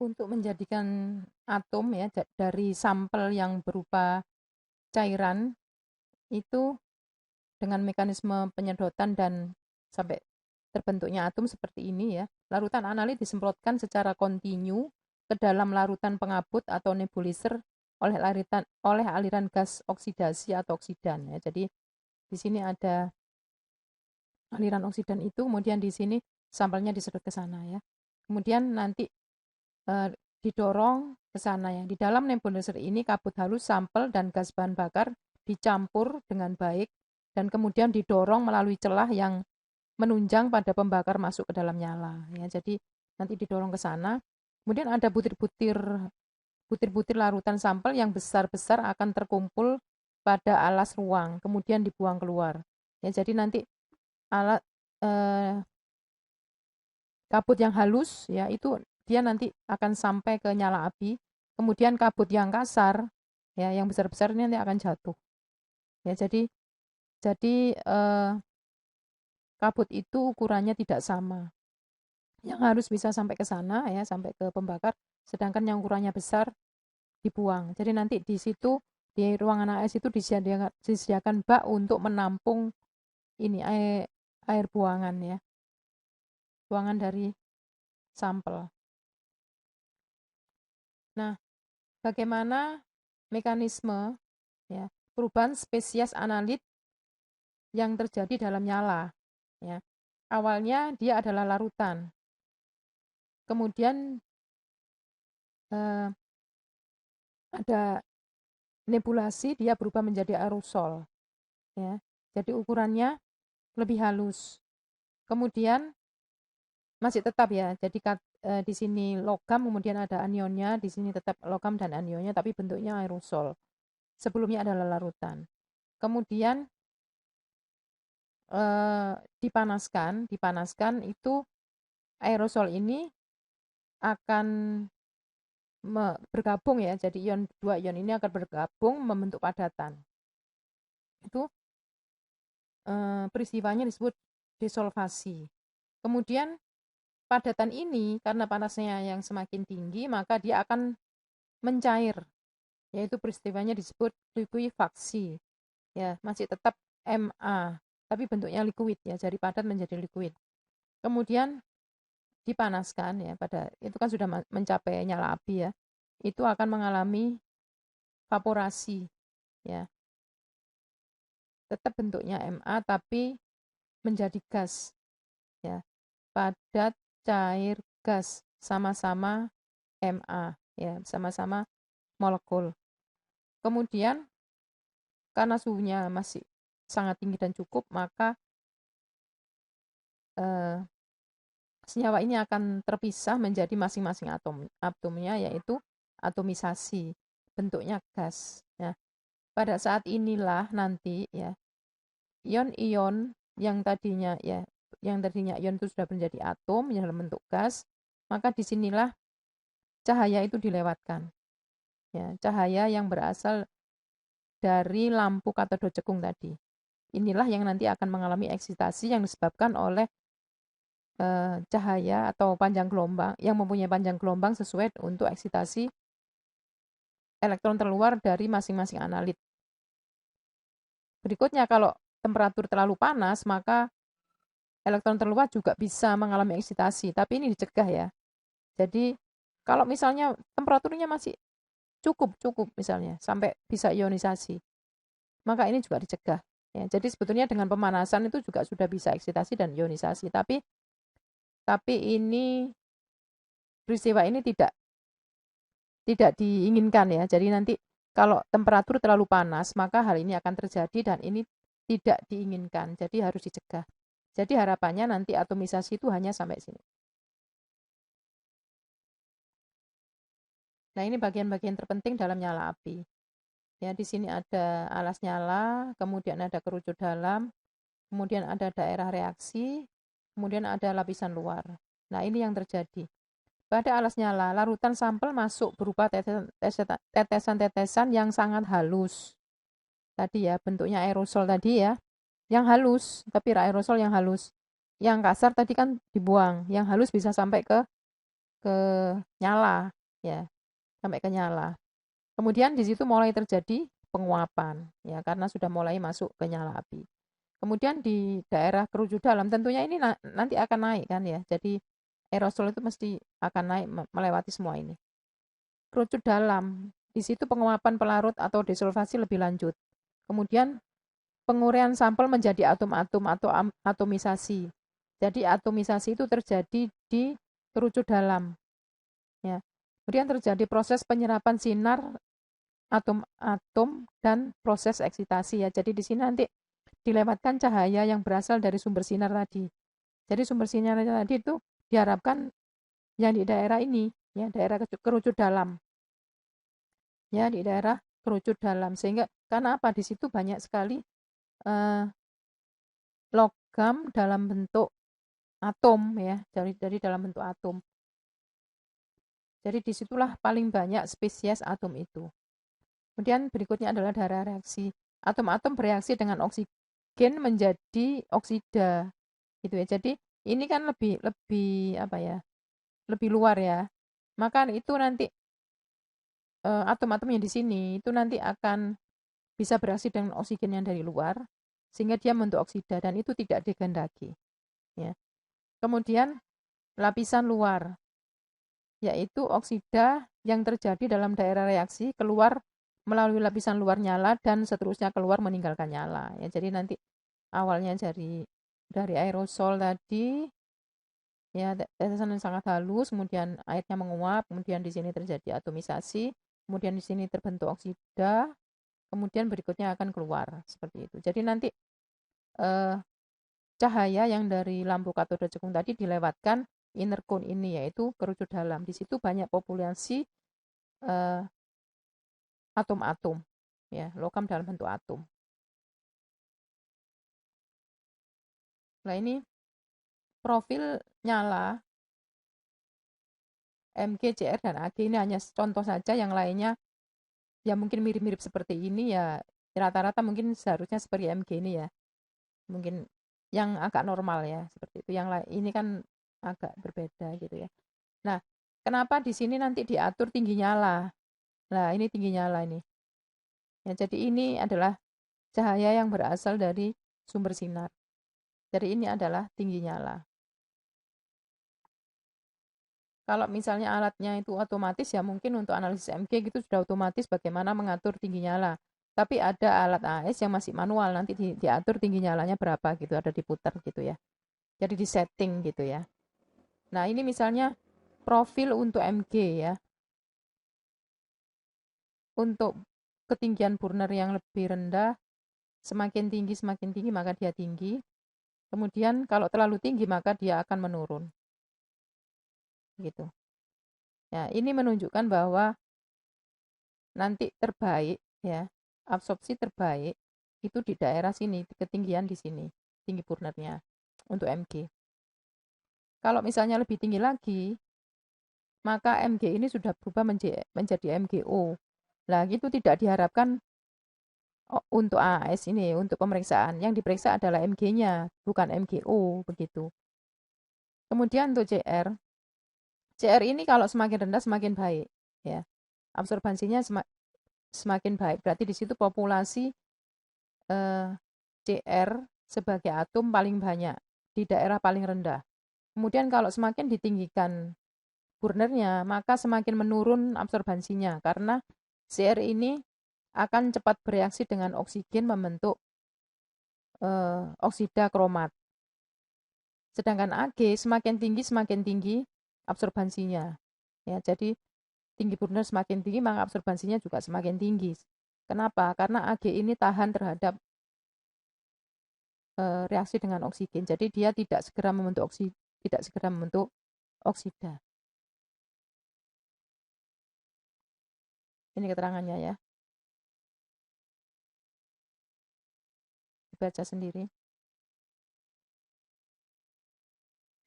Untuk menjadikan atom ya dari sampel yang berupa cairan itu dengan mekanisme penyedotan dan sampai terbentuknya atom seperti ini ya. Larutan analit disemprotkan secara kontinu ke dalam larutan pengabut atau nebulizer oleh aliran gas oksidasi atau oksidan ya. Jadi di sini ada aliran oksidan itu, kemudian di sini sampelnya disedot ke sana ya. Kemudian nanti didorong ke sana ya. Di dalam nebulizer ini kabut halus, sampel dan gas bahan bakar dicampur dengan baik dan kemudian didorong melalui celah yang menunjang pada pembakar masuk ke dalam nyala ya. Jadi nanti didorong ke sana. Kemudian ada butir-butir larutan sampel yang besar-besar akan terkumpul pada alas ruang, kemudian dibuang keluar. Ya, jadi nanti alat kabut yang halus ya itu dia nanti akan sampai ke nyala api. Kemudian kabut yang kasar ya yang besar-besar ini nanti akan jatuh. Ya, jadi kabut itu ukurannya tidak sama. Yang harus bisa sampai ke sana ya, sampai ke pembakar, sedangkan yang ukurannya besar dibuang. Jadi nanti di situ di ruangan AS itu disediakan bak untuk menampung ini air buangan ya. Buangan dari sampel. Nah, bagaimana mekanisme ya, perubahan spesies analit yang terjadi dalam nyala ya. Awalnya dia adalah larutan. Kemudian eh, ada nebulasi, dia berubah menjadi aerosol ya. Jadi ukurannya lebih halus. Kemudian masih tetap ya. Jadi di sini logam, kemudian ada anionnya, di sini tetap logam dan anionnya tapi bentuknya aerosol. Sebelumnya adalah larutan. Kemudian dipanaskan itu aerosol ini akan bergabung ya. Jadi dua ion ini akan bergabung membentuk padatan. Itu peristiwanya disebut desolvasi. Kemudian padatan ini karena panasnya yang semakin tinggi maka dia akan mencair. Yaitu peristiwanya disebut likuifaksi. Ya, masih tetap Ma, tapi bentuknya liquid ya, dari padat menjadi liquid. Kemudian dipanaskan ya, pada itu kan sudah mencapai nyala api ya. Itu akan mengalami vaporasi ya. Tetap bentuknya Ma tapi menjadi gas ya. Padat, cair, gas sama-sama Ma ya, sama-sama molekul. Kemudian karena suhunya masih sangat tinggi dan cukup, maka senyawa ini akan terpisah menjadi masing-masing atomnya, yaitu atomisasi, bentuknya gas. Nah, pada saat inilah nanti ya ion-ion yang tadinya ion itu sudah menjadi atom yang dalam bentuk gas, maka disinilah cahaya itu dilewatkan. Ya, cahaya yang berasal dari lampu katoda cekung tadi. Inilah yang nanti akan mengalami eksitasi yang disebabkan oleh cahaya atau panjang gelombang yang mempunyai panjang gelombang sesuai untuk eksitasi elektron terluar dari masing-masing analit. Berikutnya kalau temperatur terlalu panas maka elektron terluar juga bisa mengalami eksitasi, tapi ini dicegah ya. Jadi kalau misalnya temperaturnya masih cukup misalnya sampai bisa ionisasi, maka ini juga dicegah. Ya, jadi sebetulnya dengan pemanasan itu juga sudah bisa eksitasi dan ionisasi, tapi ini peristiwa ini tidak diinginkan ya. Jadi nanti kalau temperatur terlalu panas, maka hal ini akan terjadi dan ini tidak diinginkan. Jadi harus dicegah. Jadi harapannya nanti atomisasi itu hanya sampai sini. Nah, ini bagian-bagian terpenting dalam nyala api. Ya, di sini ada alas nyala, kemudian ada kerucut dalam, kemudian ada daerah reaksi, kemudian ada lapisan luar. Nah, ini yang terjadi. Pada alas nyala, larutan sampel masuk berupa tetesan-tetesan yang sangat halus. Tadi ya, bentuknya aerosol tadi ya. Yang halus, tapi aerosol yang halus. Yang kasar tadi kan dibuang, yang halus bisa sampai ke ke nyala ya, sampai ke nyala. Kemudian di situ mulai terjadi penguapan ya karena sudah mulai masuk ke nyala api. Kemudian di daerah kerucut dalam tentunya ini nanti akan naik kan ya. Jadi aerosol itu mesti akan naik melewati semua ini. Kerucut dalam, di situ penguapan pelarut atau desolvasi lebih lanjut. Kemudian penguraian sampel menjadi atom-atom atau atomisasi. Jadi atomisasi itu terjadi di kerucut dalam. Ya. Kemudian terjadi proses penyerapan sinar atom-atom dan proses eksitasi ya. Jadi di sini nanti dilewatkan cahaya yang berasal dari sumber sinar tadi. Jadi sumber sinar tadi itu diharapkan yang di daerah ini, ya daerah kerucut dalam, ya di daerah kerucut dalam. Sehingga karena apa di situ banyak sekali eh, logam dalam bentuk atom ya, dari dalam bentuk atom. Jadi disitulah paling banyak spesies atom itu. Kemudian berikutnya adalah daerah reaksi. Atom-atom bereaksi dengan oksigen menjadi oksida, gitu ya. Jadi ini kan lebih lebih apa ya? Lebih luar ya. Maka itu nanti atom-atom yang di sini itu nanti akan bisa bereaksi dengan oksigen yang dari luar sehingga dia membentuk oksida dan itu tidak dikehendaki ya. Kemudian lapisan luar yaitu oksida yang terjadi dalam daerah reaksi keluar melalui lapisan luar nyala dan seterusnya keluar meninggalkan nyala ya. Jadi nanti awalnya dari aerosol tadi ya tetesan yang sangat halus, kemudian airnya menguap, kemudian di sini terjadi atomisasi, kemudian di sini terbentuk oksida, kemudian berikutnya akan keluar seperti itu. Jadi nanti eh, cahaya yang dari lampu katoda cekung tadi dilewatkan inner cone ini yaitu kerucut dalam. Di situ banyak populasi eh, atom-atom ya, logam dalam bentuk atom. Nah, ini profil nyala Mg, Cr, dan Ag ini hanya contoh saja, yang lainnya ya mungkin mirip-mirip seperti ini ya, rata-rata mungkin seharusnya seperti Mg ini ya. Mungkin yang agak normal ya, seperti itu. Yang lain ini kan agak berbeda gitu ya. Nah, kenapa di sini nanti diatur tinggi nyala? Nah, ini tinggi nyala ini. Ya, jadi ini adalah cahaya yang berasal dari sumber sinar. Jadi ini adalah tinggi nyala. Kalau misalnya alatnya itu otomatis ya mungkin untuk analisis MG gitu sudah otomatis bagaimana mengatur tinggi nyala. Tapi ada alat AS yang masih manual, nanti diatur tinggi nyalanya berapa gitu, ada diputar gitu ya. Jadi di setting gitu ya. Nah, ini misalnya profil untuk MG ya. Untuk ketinggian burner yang lebih rendah, semakin tinggi maka dia tinggi. Kemudian kalau terlalu tinggi maka dia akan menurun. Gitu. Ya, ini menunjukkan bahwa nanti terbaik ya, absorpsi terbaik itu di daerah sini, ketinggian di sini, tinggi burnernya untuk MG. Kalau misalnya lebih tinggi lagi, maka MG ini sudah berubah menjadi MGO. Nah, itu tidak diharapkan untuk AS ini, untuk pemeriksaan. Yang diperiksa adalah MG-nya, bukan MGO, begitu. Kemudian untuk CR ini kalau semakin rendah semakin baik, ya. Absorbansinya semakin baik. Berarti di situ populasi CR sebagai atom paling banyak di daerah paling rendah. Kemudian kalau semakin ditinggikan burnernya, maka semakin menurun absorbansinya karena CR ini akan cepat bereaksi dengan oksigen membentuk oksida kromat. Sedangkan Ag semakin tinggi absorbansinya. Ya, jadi tinggi burner semakin tinggi maka absorbansinya juga semakin tinggi. Kenapa? Karena Ag ini tahan terhadap reaksi dengan oksigen. Jadi dia tidak segera membentuk oksida. Ini keterangannya ya. Dibaca sendiri.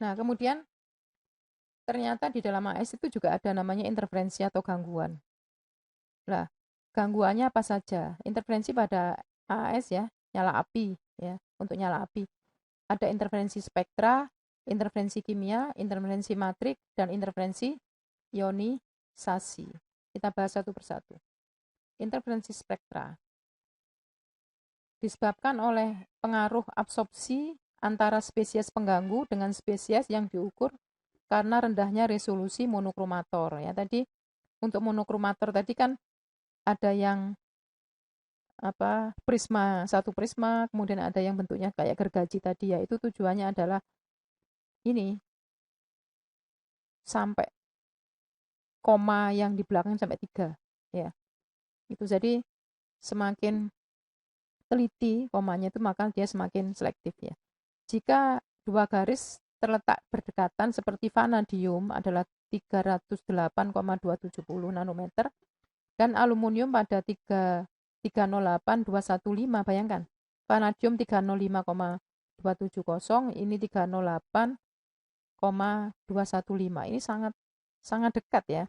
Nah, kemudian ternyata di dalam AS itu juga ada namanya interferensi atau gangguan. Nah, gangguannya apa saja? Interferensi pada AS ya, nyala api ya, untuk nyala api. Ada interferensi spektra, interferensi kimia, interferensi matrik, dan interferensi ionisasi. Kita bahas satu persatu. Interferensi spektra disebabkan oleh pengaruh absorpsi antara spesies pengganggu dengan spesies yang diukur karena rendahnya resolusi monokromator. Ya, tadi untuk monokromator tadi kan ada yang prisma, satu prisma, kemudian ada yang bentuknya kayak gergaji tadi ya. Itu tujuannya adalah ini sampai koma yang di belakang sampai 3 ya. Itu jadi semakin teliti komanya itu maka dia semakin selektif ya. Jika dua garis terletak berdekatan seperti vanadium adalah 308,270 nanometer dan aluminium pada 308,215, bayangkan. Vanadium 305,270, ini 308,215. Ini sangat dekat ya.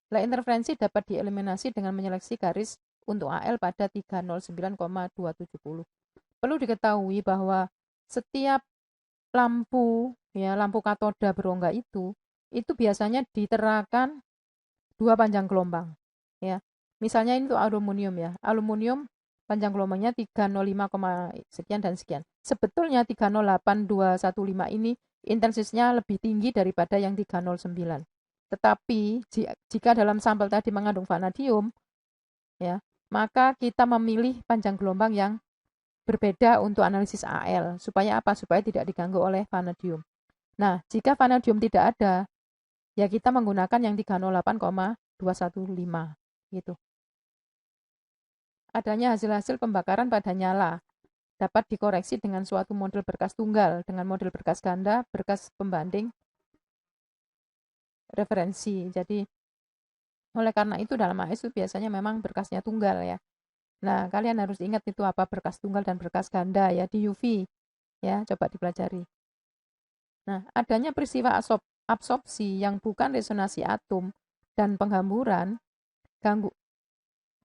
Nah, interferensi dapat dieliminasi dengan menyeleksi garis untuk AL pada 309,270. Perlu diketahui bahwa setiap lampu katoda berongga itu biasanya diterapkan 2 panjang gelombang ya. Misalnya ini untuk aluminium ya. Aluminium panjang gelombangnya 305, sekian dan sekian. Sebetulnya 308,215 ini intensitasnya lebih tinggi daripada yang 309. Tetapi jika dalam sampel tadi mengandung vanadium ya, maka kita memilih panjang gelombang yang berbeda untuk analisis AL. Supaya apa? Supaya tidak diganggu oleh vanadium. Nah, jika vanadium tidak ada, ya kita menggunakan yang 308,215 gitu. Adanya hasil-hasil pembakaran pada nyala dapat dikoreksi dengan suatu model berkas tunggal, dengan model berkas ganda, berkas pembanding referensi. Jadi oleh karena itu dalam AS itu biasanya memang berkasnya tunggal ya. Nah, kalian harus ingat itu apa berkas tunggal dan berkas ganda ya di UV. Ya, coba dipelajari. Nah, adanya peristiwa absorpsi yang bukan resonansi atom dan penghamburan,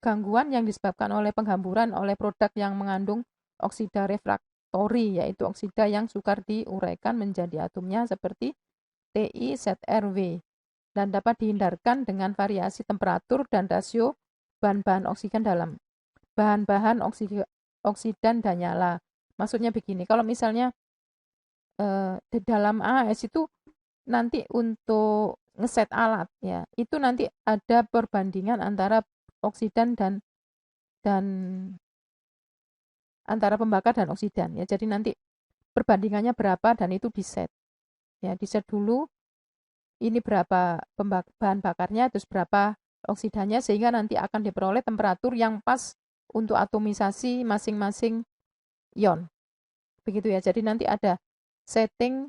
gangguan yang disebabkan oleh penghamburan oleh produk yang mengandung oksida refraktori, yaitu oksida yang sukar diuraikan menjadi atomnya seperti TiZrW, dan dapat dihindarkan dengan variasi temperatur dan rasio bahan-bahan oksigen dalam bahan-bahan oksidan dan nyala. Maksudnya begini, kalau misalnya di dalam AS itu nanti untuk ngeset alat ya, itu nanti ada perbandingan antara oksidan dan antara pembakar dan oksidan ya. Jadi nanti perbandingannya berapa dan itu diset. Ya, diset dulu ini berapa bahan bakarnya terus berapa oksidannya sehingga nanti akan diperoleh temperatur yang pas untuk atomisasi masing-masing ion. Begitu ya. Jadi nanti ada setting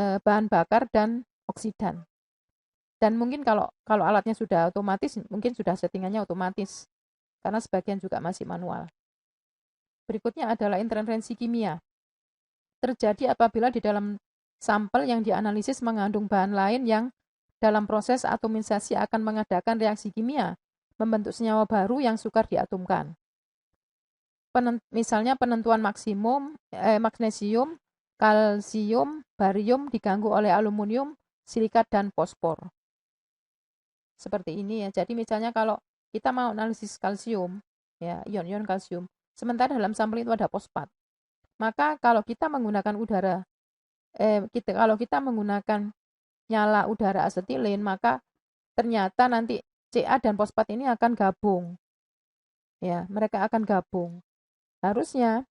bahan bakar dan oksidan. Dan mungkin kalau alatnya sudah otomatis, mungkin sudah settingannya otomatis. Karena sebagian juga masih manual. Berikutnya adalah interferensi kimia. Terjadi apabila di dalam sampel yang dianalisis mengandung bahan lain yang dalam proses atomisasi akan mengadakan reaksi kimia, membentuk senyawa baru yang sukar diatomkan. Misalnya penentuan maksimum magnesium, kalsium, barium diganggu oleh aluminium, silikat, dan fosfor. Seperti ini ya. Jadi misalnya kalau kita mau analisis kalsium, ya ion-ion kalsium, sementara dalam sampel itu ada fosfat. Maka kalau kita menggunakan kalau kita menggunakan nyala udara asetilin, maka ternyata nanti Ca dan fosfat ini akan gabung. Ya, mereka akan gabung. Harusnya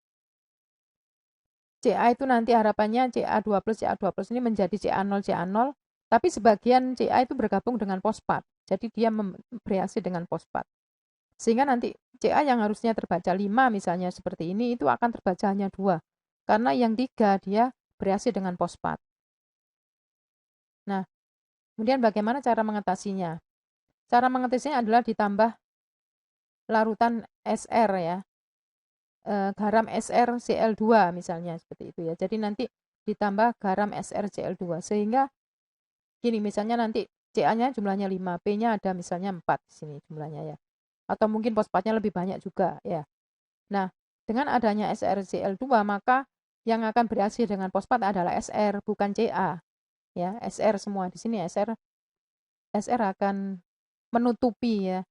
Ca itu nanti harapannya Ca2+ ini menjadi Ca0, tapi sebagian Ca itu bergabung dengan fosfat. Jadi dia bereaksi dengan fosfat. Sehingga nanti Ca yang harusnya terbaca 5 misalnya seperti ini, itu akan terbaca hanya 2. Karena yang 3 dia bereaksi dengan fosfat. Nah, kemudian bagaimana cara mengatasinya? Cara mengatasinya adalah ditambah larutan SR ya. Garam SrCl2 misalnya seperti itu ya. Jadi nanti ditambah garam SrCl2 sehingga gini misalnya nanti Ca-nya jumlahnya 5, P-nya ada misalnya 4 di sini jumlahnya ya. Atau mungkin fosfatnya lebih banyak juga ya. Nah, dengan adanya SrCl2 maka yang akan bereaksi dengan fosfat adalah Sr, bukan Ca. Ya, Sr semua di sini Sr akan menutupi ya.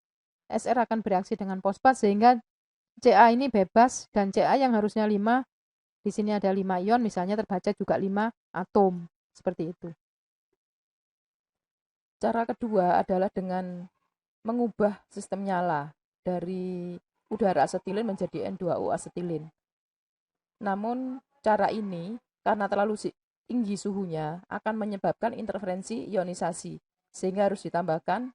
Sr akan bereaksi dengan fosfat sehingga Ca ini bebas dan Ca yang harusnya 5, di sini ada 5 ion misalnya terbaca juga 5 atom. Seperti itu. Cara kedua adalah dengan mengubah sistem nyala dari udara asetilin menjadi N2O asetilin. Namun cara ini karena terlalu tinggi suhunya akan menyebabkan interferensi ionisasi sehingga harus ditambahkan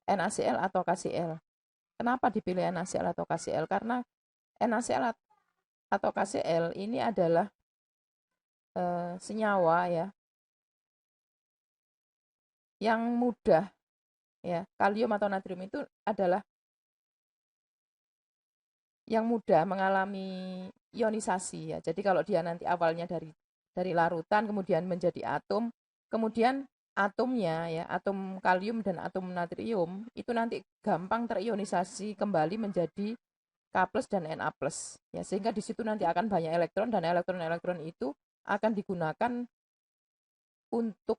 NaCl atau KCl. Kenapa dipilih NaCl atau KCl? Karena NaCl atau KCl ini adalah senyawa ya yang mudah ya, kalium atau natrium itu adalah yang mudah mengalami ionisasi ya. Jadi kalau dia nanti awalnya dari larutan kemudian menjadi atom, kemudian atomnya ya, atom kalium dan atom natrium itu nanti gampang terionisasi kembali menjadi K+ dan Na+. Ya, sehingga di situ nanti akan banyak elektron dan elektron-elektron itu akan digunakan untuk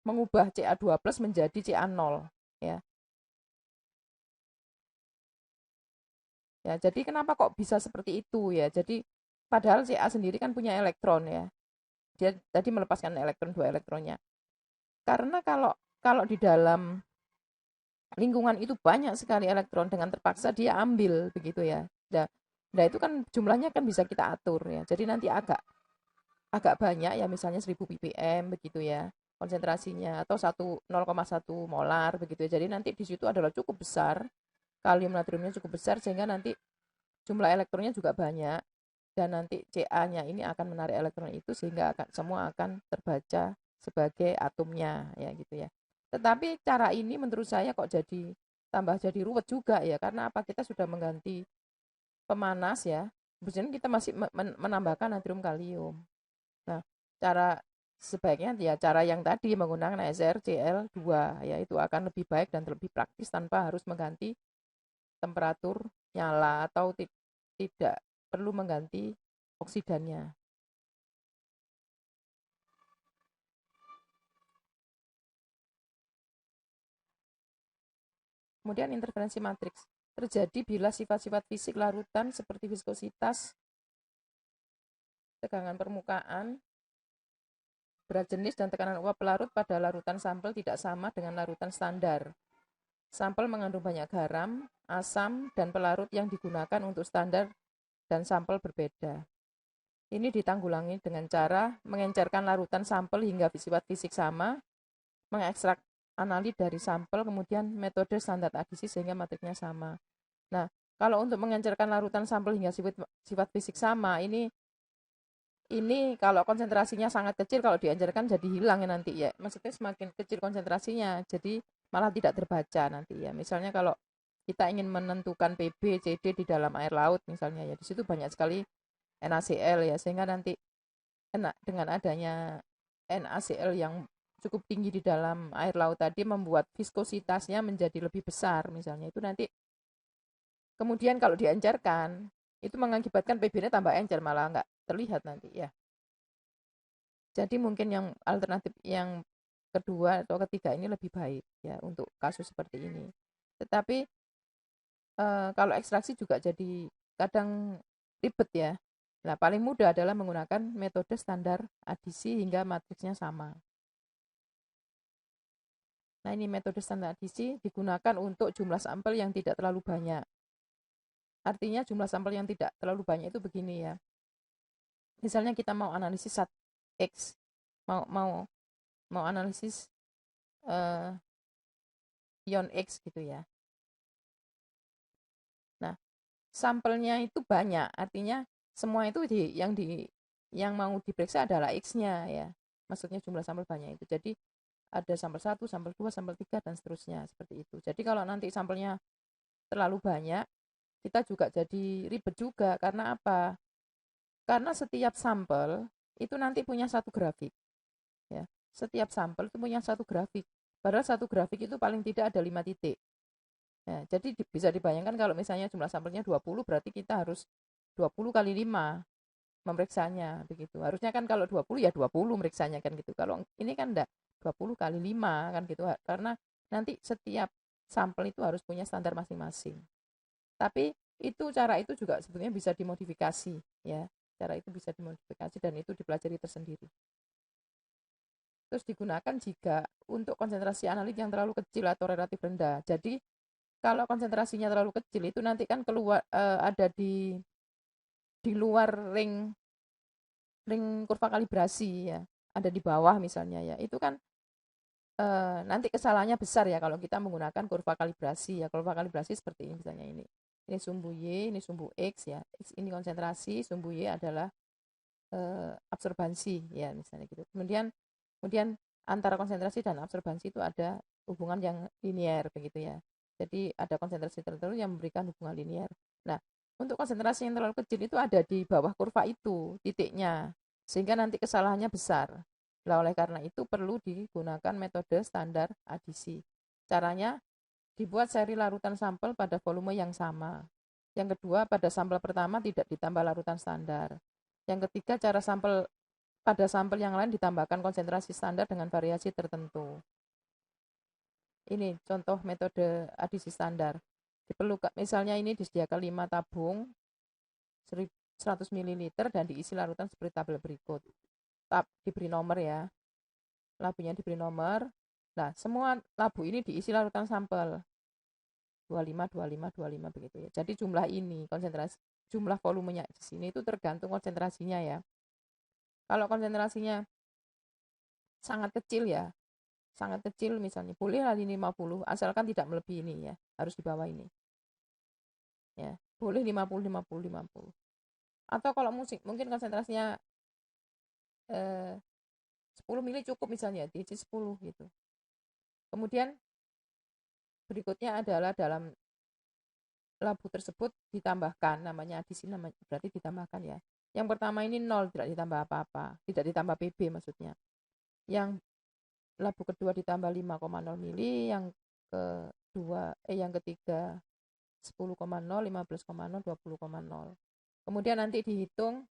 mengubah Ca2+ menjadi Ca0 ya. Ya, jadi kenapa kok bisa seperti itu ya? Jadi padahal Ca sendiri kan punya elektron ya. Dia tadi melepaskan elektron 2 elektronnya. Karena kalau di dalam lingkungan itu banyak sekali elektron dengan terpaksa dia ambil begitu ya. Nah, itu kan jumlahnya kan bisa kita atur ya. Jadi nanti agak banyak ya misalnya 1000 ppm begitu ya konsentrasinya atau 0,1 molar begitu ya. Jadi nanti di situ adalah cukup besar, kalium natriumnya cukup besar sehingga nanti jumlah elektronnya juga banyak dan nanti Ca-nya ini akan menarik elektron itu sehingga semua akan terbaca sebagai atomnya ya gitu ya. Tetapi cara ini menurut saya kok jadi ruwet juga ya karena apa kita sudah mengganti pemanas ya. Kemudian kita masih menambahkan natrium kalium. Nah, cara sebaiknya ya cara yang tadi menggunakan SrCl2 ya itu akan lebih baik dan lebih praktis tanpa harus mengganti temperatur nyala atau tidak perlu mengganti oksidannya. Kemudian interferensi matriks terjadi bila sifat-sifat fisik larutan seperti viskositas, tegangan permukaan, berat jenis dan tekanan uap pelarut pada larutan sampel tidak sama dengan larutan standar. Sampel mengandung banyak garam, asam, dan pelarut yang digunakan untuk standar dan sampel berbeda. Ini ditanggulangi dengan cara mengencerkan larutan sampel hingga sifat fisik sama, mengekstrak analit dari sampel, kemudian metode standar adisi sehingga matriksnya sama. Nah, kalau untuk mengencerkan larutan sampel hingga sifat fisik sama, ini kalau konsentrasinya sangat kecil, kalau diencerkan jadi hilang ya nanti ya. Maksudnya semakin kecil konsentrasinya, jadi malah tidak terbaca nanti ya. Misalnya kalau kita ingin menentukan Pb, Cd di dalam air laut misalnya ya, di situ banyak sekali NaCl ya, sehingga nanti dengan adanya NaCl yang cukup tinggi di dalam air laut tadi membuat viskositasnya menjadi lebih besar misalnya. Itu nanti kemudian kalau diencerkan itu mengakibatkan Pb-nya tambah encer malah nggak terlihat nanti ya. Jadi mungkin yang alternatif yang kedua atau ketiga ini lebih baik ya untuk kasus seperti ini. Tetapi kalau ekstraksi juga jadi kadang ribet ya. Nah, paling mudah adalah menggunakan metode standar adisi hingga matriksnya sama. Nah, ini metode standar adisi digunakan untuk jumlah sampel yang tidak terlalu banyak. Artinya jumlah sampel yang tidak terlalu banyak itu begini ya. Misalnya kita mau analisis zat X, mau analisis ion X gitu ya. Nah, sampelnya itu banyak, artinya semua itu yang mau diperiksa adalah X-nya ya. Maksudnya jumlah sampel banyak itu. Jadi ada sampel 1, sampel 2, sampel 3 dan seterusnya seperti itu. Jadi kalau nanti sampelnya terlalu banyak, kita juga jadi ribet juga karena apa? Karena setiap sampel itu nanti punya satu grafik. Ya. Setiap sampel itu punya satu grafik. Padahal satu grafik itu paling tidak ada 5 titik. Ya, jadi bisa dibayangkan kalau misalnya jumlah sampelnya 20 berarti kita harus 20 kali 5. memeriksanya begitu. Harusnya kan kalau 20 ya 20 meriksanya kan gitu. Kalau ini kan enggak 20 kali 5 kan gitu. Karena nanti setiap sampel itu harus punya standar masing-masing. Tapi cara itu juga sebetulnya bisa dimodifikasi ya. Cara itu bisa dimodifikasi dan itu dipelajari tersendiri. Terus digunakan jika untuk konsentrasi analit yang terlalu kecil atau relatif rendah. Jadi kalau konsentrasinya terlalu kecil itu nanti kan keluar ada di luar ring kurva kalibrasi ya. Ada di bawah misalnya ya. Itu kan nanti kesalahannya besar ya kalau kita menggunakan kurva kalibrasi ya. Kurva kalibrasi seperti ini misalnya ini. Ini sumbu Y, ini sumbu X ya. X ini konsentrasi, sumbu Y adalah absorbansi ya misalnya gitu. Kemudian antara konsentrasi dan absorbansi itu ada hubungan yang linier begitu ya. Jadi ada konsentrasi tertentu yang memberikan hubungan linier. Nah, untuk konsentrasi yang terlalu kecil itu ada di bawah kurva itu titiknya, sehingga nanti kesalahannya besar. Nah, oleh karena itu perlu digunakan metode standar adisi. Caranya dibuat seri larutan sampel pada volume yang sama. Yang kedua, pada sampel pertama tidak ditambah larutan standar. Yang ketiga, pada sampel yang lain ditambahkan konsentrasi standar dengan variasi tertentu. Ini contoh metode adisi standar. Diperlukan, misalnya ini disediakan 5 tabung 100 ml dan diisi larutan seperti tabel berikut. Diberi nomor ya. Labunya diberi nomor. Nah, semua labu ini diisi larutan sampel. 25, 25, 25 begitu ya. Jadi jumlah ini, jumlah volumenya di sini itu tergantung konsentrasinya ya. Kalau konsentrasinya sangat kecil ya, sangat kecil misalnya, boleh lah 50, asalkan tidak melebihi ini ya, harus di bawah ini. Ya, boleh 50, 50, 50. Atau kalau mungkin konsentrasinya 10 mili cukup misalnya, diisi 10 gitu. Kemudian berikutnya adalah dalam labu tersebut ditambahkan, namanya adisi, berarti ditambahkan ya. Yang pertama ini 0, tidak ditambah apa-apa, tidak ditambah PB maksudnya. Yang labu kedua ditambah 5,0 mili, yang ketiga 10,0, 15,0, 20,0. Kemudian nanti dihitung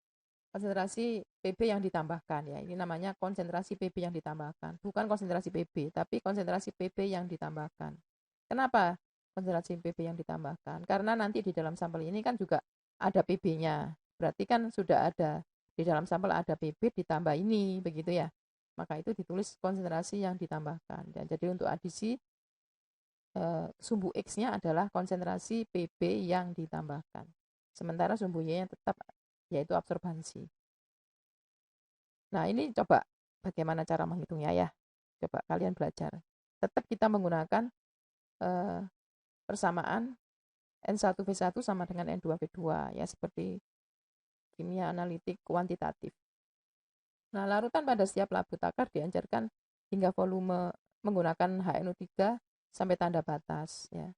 konsentrasi PB yang ditambahkan ya. Ini namanya konsentrasi PB yang ditambahkan. Bukan konsentrasi PB, tapi konsentrasi PB yang ditambahkan. Kenapa konsentrasi PB yang ditambahkan? Karena nanti di dalam sampel ini kan juga ada PB-nya. Berarti kan sudah ada di dalam sampel ada PB ditambah ini, begitu ya. Maka itu ditulis konsentrasi yang ditambahkan. Dan jadi untuk adisi sumbu X-nya adalah konsentrasi PB yang ditambahkan. Sementara sumbu Y-nya tetap yaitu absorbansi. Nah, ini coba bagaimana cara menghitungnya ya. Coba kalian belajar. Tetap kita menggunakan persamaan N1V1 sama dengan N2V2 ya, seperti kimia analitik kuantitatif. Nah, larutan pada setiap labu takar dianjurkan hingga volume menggunakan HNO3 sampai tanda batas ya.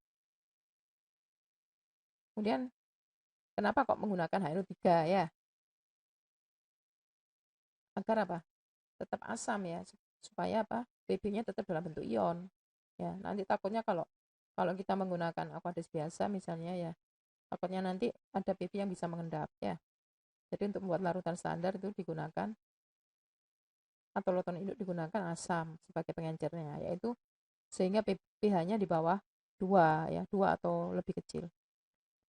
Kemudian kenapa kok menggunakan HNO3 ya? Agar apa? Tetap asam ya, supaya apa? PB-nya tetap dalam bentuk ion. Ya, nanti takutnya kalau kita menggunakan aqueous biasa misalnya ya, takutnya nanti ada PB yang bisa mengendap ya. Jadi untuk membuat larutan standar itu digunakan atau larutan induk digunakan asam sebagai pengencernya, yaitu sehingga pH-nya di bawah 2 ya, 2 atau lebih kecil.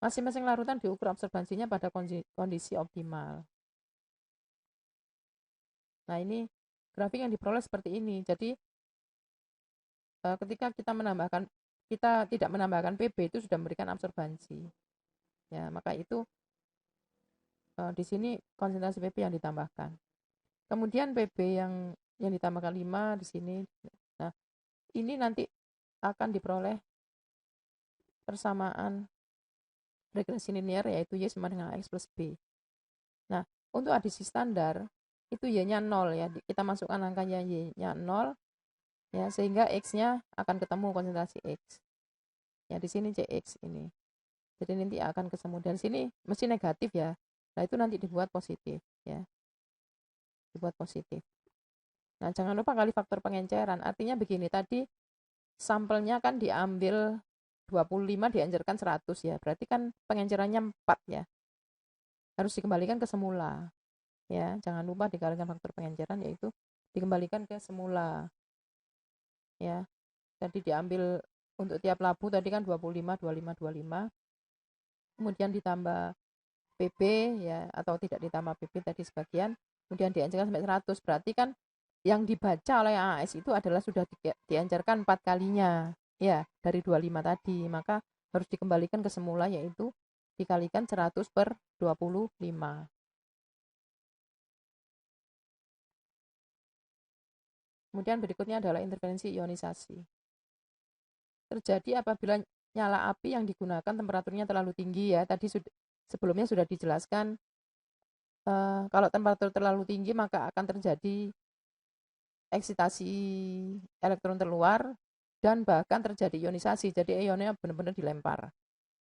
Masing-masing larutan diukur absorbansinya pada kondisi optimal. Nah, ini grafik yang diperoleh seperti ini. Jadi ketika kita tidak menambahkan PB itu sudah memberikan absorbansi. Ya, maka itu di sini konsentrasi PB yang ditambahkan. Kemudian PB yang ditambahkan 5 di sini. Nah, ini nanti akan diperoleh persamaan regresi linear yaitu Y sama dengan X plus B. Nah, untuk adisi standar itu Y-nya 0 ya. Kita masukkan angkanya Y-nya 0 ya, sehingga X-nya akan ketemu konsentrasi X. Ya, di sini CX ini. Jadi nanti akan ketemu, dan sini mesti negatif ya. Nah, itu nanti dibuat positif ya. Dibuat positif. Nah, jangan lupa kali faktor pengenceran. Artinya begini, tadi sampelnya kan diambil 25, dianjurkan 100 ya. Berarti kan pengencerannya 4 ya. Harus dikembalikan ke semula. ya. Jangan lupa dikalikan faktor pengenceran, yaitu dikembalikan ke semula, ya. Jadi diambil untuk tiap labu tadi kan 25, 25, 25, kemudian ditambah PB, ya, atau tidak ditambah PB tadi sebagian, kemudian diencerkan sampai 100. Berarti kan yang dibaca oleh AS itu adalah sudah diencerkan 4 kalinya, ya, dari 25 tadi. Maka harus dikembalikan ke semula, yaitu dikalikan 100 per 25. Kemudian berikutnya adalah interferensi ionisasi. Terjadi apabila nyala api yang digunakan temperaturnya terlalu tinggi, ya. Tadi sebelumnya sudah dijelaskan, kalau temperatur terlalu tinggi maka akan terjadi eksitasi elektron terluar dan bahkan terjadi ionisasi. Jadi ionnya benar-benar dilempar.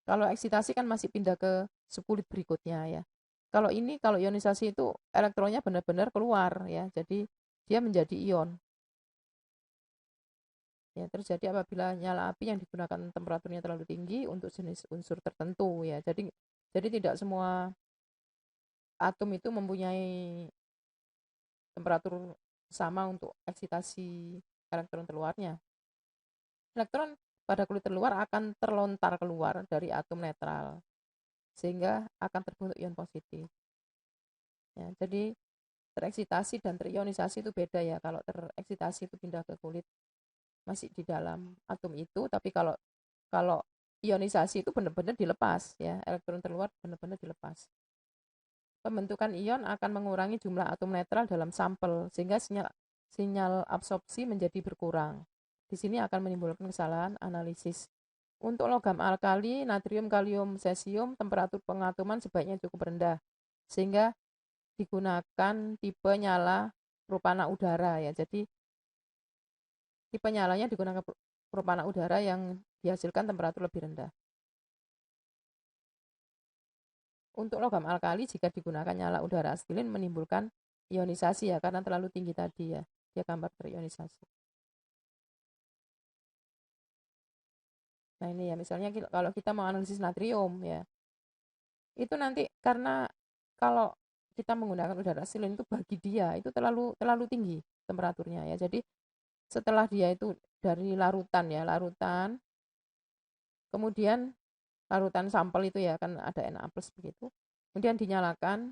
Kalau eksitasi kan masih pindah ke sukulit berikutnya, ya. Kalau ionisasi itu elektronnya benar-benar keluar, ya. Jadi dia menjadi ion. Ya, terjadi apabila nyala api yang digunakan temperaturnya terlalu tinggi untuk jenis unsur tertentu, ya. Jadi tidak semua atom itu mempunyai temperatur sama untuk eksitasi elektron terluarnya. Elektron pada kulit terluar akan terlontar keluar dari atom netral, sehingga akan terbentuk ion positif. Ya, jadi tereksitasi dan terionisasi itu beda, ya. Kalau tereksitasi itu pindah ke kulit, masih di dalam atom itu, tapi kalau kalau ionisasi itu benar-benar dilepas, ya. Elektron terluar benar-benar dilepas. Pembentukan ion akan mengurangi jumlah atom netral dalam sampel, sehingga sinyal absorpsi menjadi berkurang. Di sini akan menimbulkan kesalahan analisis. Untuk logam alkali, natrium, kalium, cesium, temperatur pengatoman sebaiknya cukup rendah, sehingga digunakan tipe nyala propana udara, ya. Jadi tipe nyalanya digunakan propana udara yang dihasilkan temperatur lebih rendah. Untuk logam alkali, jika digunakan nyala udara asetilin menimbulkan ionisasi, ya, karena terlalu tinggi tadi, ya. Dia gambar terionisasi. Nah, ini, ya, misalnya kalau kita mau analisis natrium, ya. Itu nanti karena kalau kita menggunakan udara asetilin itu bagi dia itu terlalu tinggi temperaturnya, ya. Jadi setelah dia itu dari larutan, ya, larutan, kemudian larutan sampel itu, ya, kan ada Na+ begitu. Kemudian dinyalakan,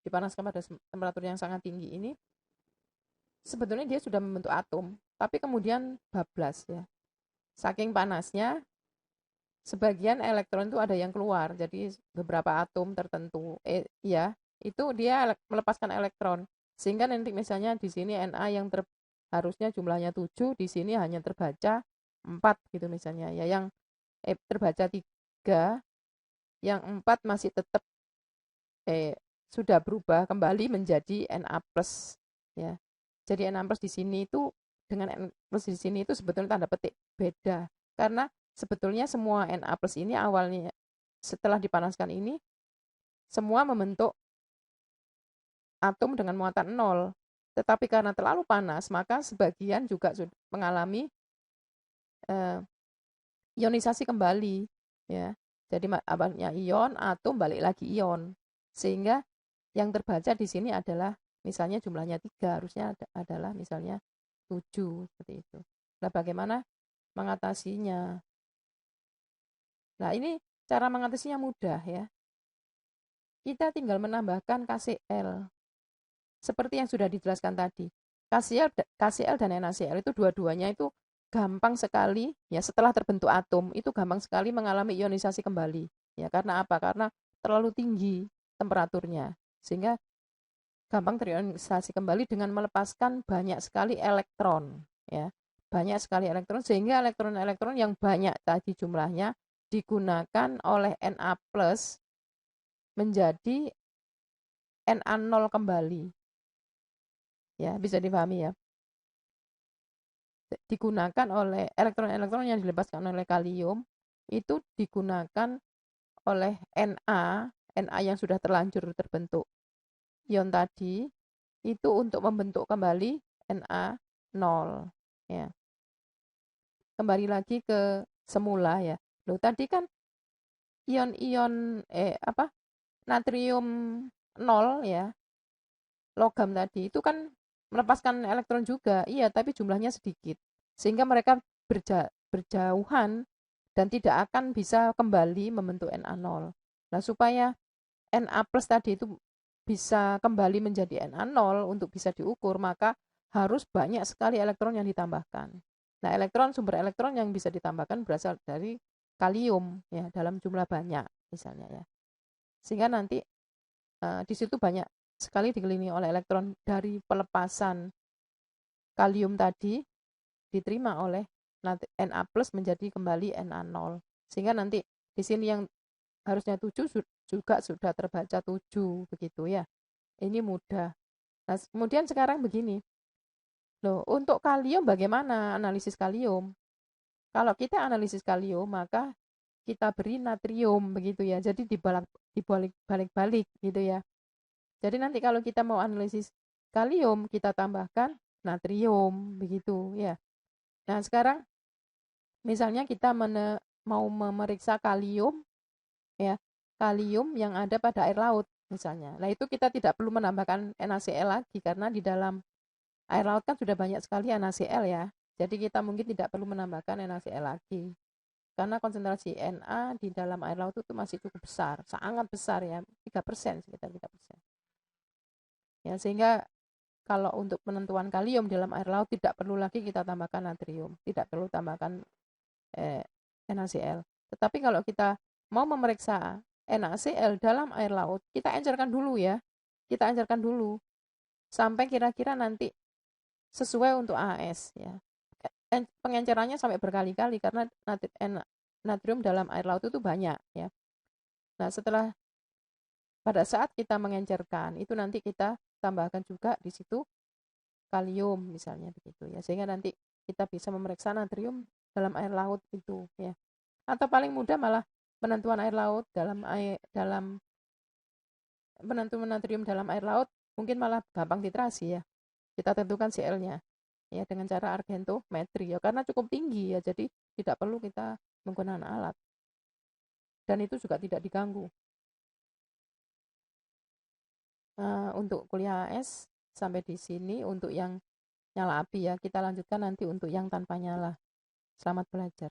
dipanaskan pada temperatur yang sangat tinggi ini, sebetulnya dia sudah membentuk atom, tapi kemudian bablas, ya. Saking panasnya, sebagian elektron itu ada yang keluar. Jadi beberapa atom tertentu, ya, itu dia melepaskan elektron. Sehingga nanti misalnya di sini Na yang harusnya jumlahnya 7, di sini hanya terbaca 4 gitu misalnya, ya. Yang terbaca 3, yang 4 masih tetap sudah berubah kembali menjadi Na+, ya. Jadi Na+ di sini itu dengan Na+ di sini itu sebetulnya tanda petik beda. Karena sebetulnya semua Na+ ini awalnya setelah dipanaskan ini semua membentuk atom dengan muatan 0. Tetapi karena terlalu panas, maka sebagian juga sudah mengalami ionisasi kembali, ya. Jadi awalnya ion, atom balik lagi ion. Sehingga yang terbaca di sini adalah misalnya jumlahnya 3, harusnya adalah misalnya 7, seperti itu. Nah, bagaimana mengatasinya? Nah, ini cara mengatasinya mudah, ya. Kita tinggal menambahkan KCl. Seperti yang sudah dijelaskan tadi. KCl dan NaCl itu dua-duanya itu gampang sekali, ya, setelah terbentuk atom itu gampang sekali mengalami ionisasi kembali, ya. Karena apa? Karena terlalu tinggi temperaturnya, sehingga gampang terionisasi kembali dengan melepaskan banyak sekali elektron, ya. Banyak sekali elektron, sehingga elektron-elektron yang banyak tadi jumlahnya digunakan oleh Na+ menjadi Na0 kembali, ya. Bisa dipahami, ya. Digunakan oleh elektron-elektron yang dilepaskan oleh kalium itu digunakan oleh Na yang sudah terlanjur terbentuk ion tadi itu untuk membentuk kembali Na0, ya. Kembali lagi ke semula, ya. Loh, tadi kan ion-ion natrium nol ya, logam tadi itu kan melepaskan elektron juga, iya, tapi jumlahnya sedikit. Sehingga mereka berjauhan dan tidak akan bisa kembali membentuk Na0. Nah, supaya Na plus tadi itu bisa kembali menjadi Na0 untuk bisa diukur, maka harus banyak sekali elektron yang ditambahkan. Nah, sumber elektron yang bisa ditambahkan berasal dari kalium ya dalam jumlah banyak misalnya ya. Sehingga nanti di situ banyak sekali dikelilingi oleh elektron dari pelepasan kalium tadi diterima oleh Na plus menjadi kembali Na0. Sehingga nanti di sini yang harusnya 7 juga sudah terbaca 7 begitu ya. Ini mudah. Nah, kemudian sekarang begini. Loh, untuk kalium bagaimana analisis kalium? Kalau kita analisis kalium, maka kita beri natrium begitu ya. Jadi dibalik-balik gitu ya. Jadi nanti kalau kita mau analisis kalium, kita tambahkan natrium begitu ya. Nah, sekarang misalnya kita mau memeriksa kalium ya, kalium yang ada pada air laut misalnya. Nah, itu kita tidak perlu menambahkan NaCl lagi karena di dalam air laut kan sudah banyak sekali NaCl ya. Jadi kita mungkin tidak perlu menambahkan NaCl lagi. Karena konsentrasi Na di dalam air laut itu masih cukup besar, sangat besar ya, 3%, sekitar 3%. Ya, sehingga kalau untuk penentuan kalium dalam air laut tidak perlu lagi kita tambahkan natrium, tidak perlu tambahkan eh, NaCl. Tetapi kalau kita mau memeriksa NaCl dalam air laut, kita encerkan dulu ya. Kita encerkan dulu sampai kira-kira nanti sesuai untuk AS ya. Pengencerannya sampai berkali-kali karena natrium dalam air laut itu banyak ya. Nah, setelah pada saat kita mengencerkan itu nanti kita tambahkan juga di situ kalium misalnya begitu ya. Sehingga nanti kita bisa memeriksa natrium dalam air laut itu ya. Atau paling mudah malah penentuan air laut dalam penentuan natrium dalam air laut mungkin malah gampang titrasi ya. Kita tentukan Cl-nya ya dengan cara argentometri ya karena cukup tinggi ya jadi tidak perlu kita menggunakan alat dan itu juga tidak diganggu. Untuk kuliah AS sampai di sini untuk yang nyala api ya, kita lanjutkan nanti untuk yang tanpa nyala. Selamat belajar.